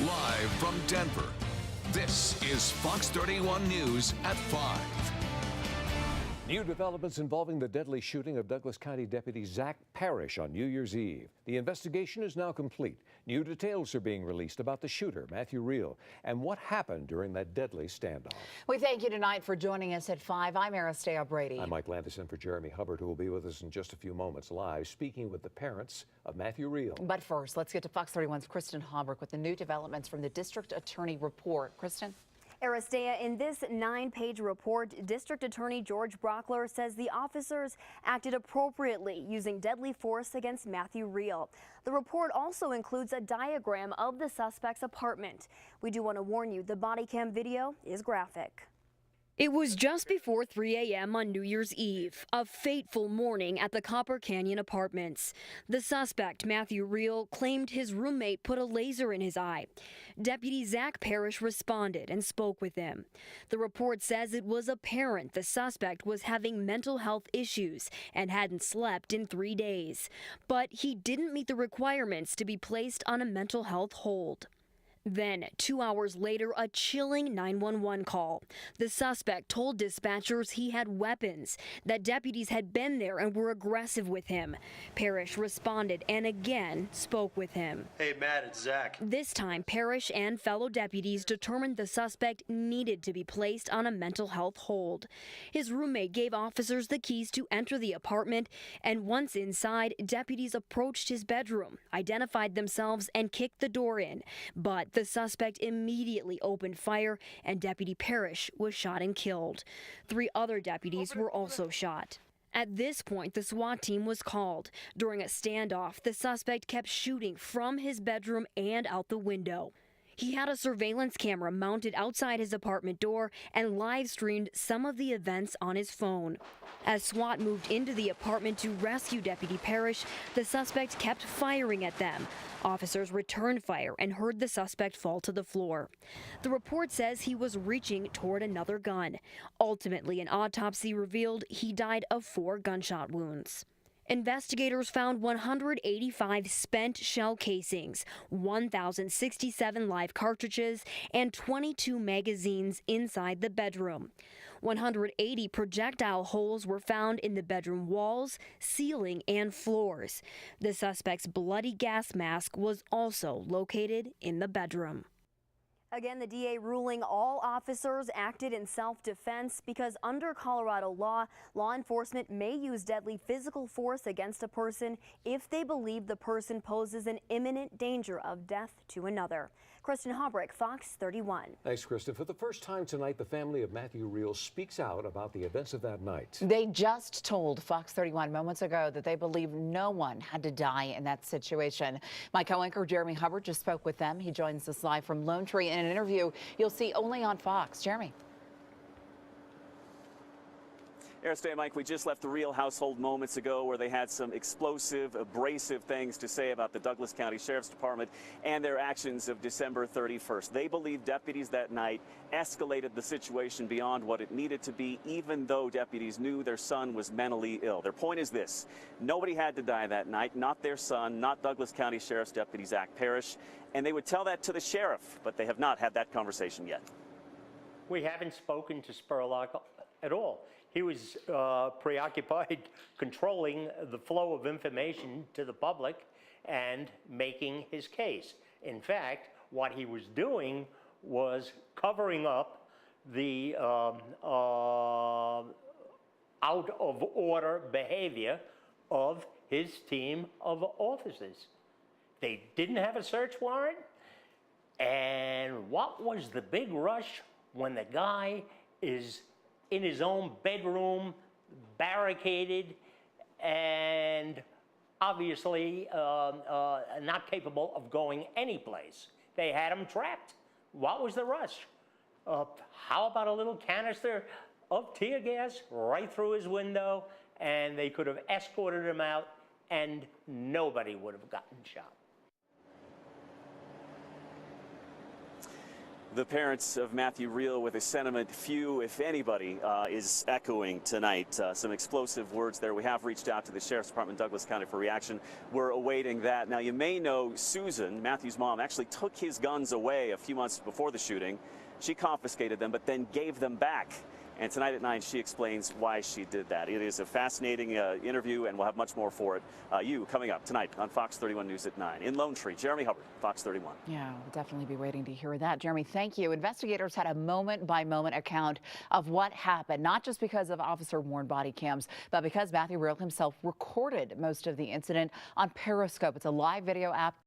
Live from Denver, this is Fox 31 News at 5. New developments involving the deadly shooting of Douglas County Deputy Zach Parrish on New Year's Eve. The investigation is now complete. New details are being released about the shooter, Matthew Reel, and what happened during that deadly standoff. We thank you tonight for joining us at 5. I'm Aristea Brady. I'm Mike Landis in for Jeremy Hubbard, who will be with us in just a few moments live, speaking with the parents of Matthew Reel. But first, let's get to Fox 31's Kristen Haubrich with the new developments from the District Attorney report. Kristen? Aristea, in this 9-page report, District Attorney George Brockler says the officers acted appropriately using deadly force against Matthew Reel. The report also includes a diagram of the suspect's apartment. We do want to warn you, the body cam video is graphic. It was just before 3 a.m. on New Year's Eve, a fateful morning at the Copper Canyon Apartments. The suspect, Matthew Reel, claimed his roommate put a laser in his eye. Deputy Zach Parrish responded and spoke with him. The report says it was apparent the suspect was having mental health issues and hadn't slept in 3 days. But he didn't meet the requirements to be placed on a mental health hold. Then, 2 hours later, a chilling 911 call. The suspect told dispatchers he had weapons, that deputies had been there and were aggressive with him. Parrish responded and again spoke with him. Hey, Matt, it's Zach. This time, Parrish and fellow deputies determined the suspect needed to be placed on a mental health hold. His roommate gave officers the keys to enter the apartment, and once inside, deputies approached his bedroom, identified themselves, and kicked the door in. But the suspect immediately opened fire, and Deputy Parrish was shot and killed. 3 other deputies were also shot. At this point, the SWAT team was called. During a standoff, the suspect kept shooting from his bedroom and out the window. He had a surveillance camera mounted outside his apartment door and live-streamed some of the events on his phone. As SWAT moved into the apartment to rescue Deputy Parrish, the suspect kept firing at them. Officers returned fire and heard the suspect fall to the floor. The report says he was reaching toward another gun. Ultimately, an autopsy revealed he died of 4 gunshot wounds. Investigators found 185 spent shell casings, 1,067 live cartridges, and 22 magazines inside the bedroom. 180 projectile holes were found in the bedroom walls, ceiling, and floors. The suspect's bloody gas mask was also located in the bedroom. Again, the DA ruling all officers acted in self-defense because under Colorado law, law enforcement may use deadly physical force against a person if they believe the person poses an imminent danger of death to another. Kristen Haubrich, Fox 31. Thanks, Kristen. For the first time tonight, the family of Matthew Reel speaks out about the events of that night. They just told Fox 31 moments ago that they believe no one had to die in that situation. My co-anchor Jeremy Hubbard just spoke with them. He joins us live from Lone Tree in an interview you'll see only on Fox. Jeremy. Aristea, Mike, we just left the Reel household moments ago where they had some explosive, abrasive things to say about the Douglas County Sheriff's Department and their actions of December 31st. They believe deputies that night escalated the situation beyond what it needed to be, even though deputies knew their son was mentally ill. Their point is this: nobody had to die that night, not their son, not Douglas County Sheriff's Deputy Zach Parrish, and they would tell that to the sheriff, but they have not had that conversation yet. We haven't spoken to Spurlock at all. He was preoccupied controlling the flow of information to the public and making his case. In fact, what he was doing was covering up the out of order behavior of his team of officers. They didn't have a search warrant. And what was the big rush when the guy is in his own bedroom, barricaded, and obviously not capable of going anyplace? They had him trapped. What was the rush? How about a little canister of tear gas right through his window, and they could have escorted him out, and nobody would have gotten shot. The parents of Matthew Reel with a sentiment few, if anybody, is echoing tonight. Some explosive words there. We have reached out to the Sheriff's Department, Douglas County, for reaction. We're awaiting that. Now, you may know Susan, Matthew's mom, actually took his guns away a few months before the shooting. She confiscated them, but then gave them back. And tonight at 9, she explains why she did that. It is a fascinating interview, and we'll have much more for it. Coming up tonight on Fox 31 News at 9. In Lone Tree, Jeremy Hubbard, Fox 31. Yeah, we'll definitely be waiting to hear that. Jeremy, thank you. Investigators had a moment-by-moment account of what happened, not just because of officer-worn body cams, but because Matthew Reel himself recorded most of the incident on Periscope. It's a live video app